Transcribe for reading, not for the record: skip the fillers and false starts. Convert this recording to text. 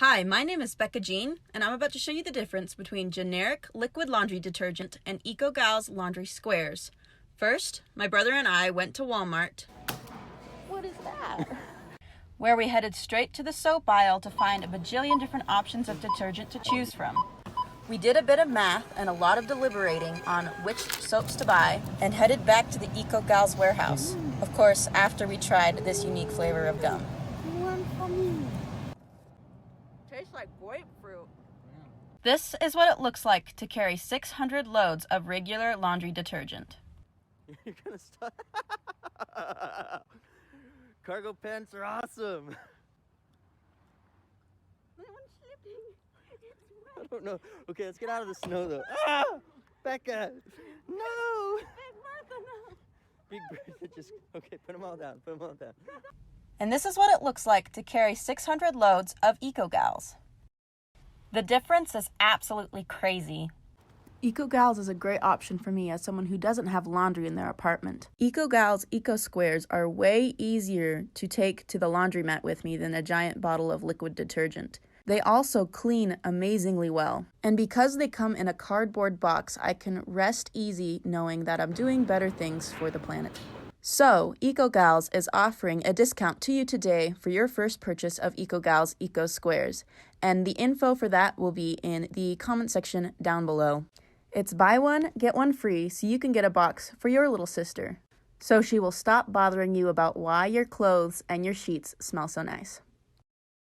Hi, my name is Bekah Jean, and I'm about to show you the difference between generic liquid laundry detergent and EcoGal's laundry squares. First, my brother and I went to Walmart. What is that? Where we headed straight to the soap aisle to find a bajillion different options of detergent to choose from. We did a bit of math and a lot of deliberating on which soaps to buy and headed back to the EcoGal's warehouse. Of course, after we tried this unique flavor of gum. One for me. Tastes like grapefruit. This is what it looks like to carry 600 loads of regular laundry detergent. You're gonna stop. Cargo pants are awesome. I don't know. Okay, let's get out of the snow though. Ah! Bekah! No! Big Bertha just. Okay, put them all down. Put them all down. And this is what it looks like to carry 600 loads of EcoGals. The difference is absolutely crazy. EcoGals is a great option for me as someone who doesn't have laundry in their apartment. EcoGals Eco Squares are way easier to take to the laundromat with me than a giant bottle of liquid detergent. They also clean amazingly well. And because they come in a cardboard box, I can rest easy knowing that I'm doing better things for the planet. So, EcoGals is offering a discount to you today for your first purchase of EcoGals Eco Squares. And the info for that will be in the comment section down below. It's buy one, get one free, so you can get a box for your little sister. So she will stop bothering you about why your clothes and your sheets smell so nice.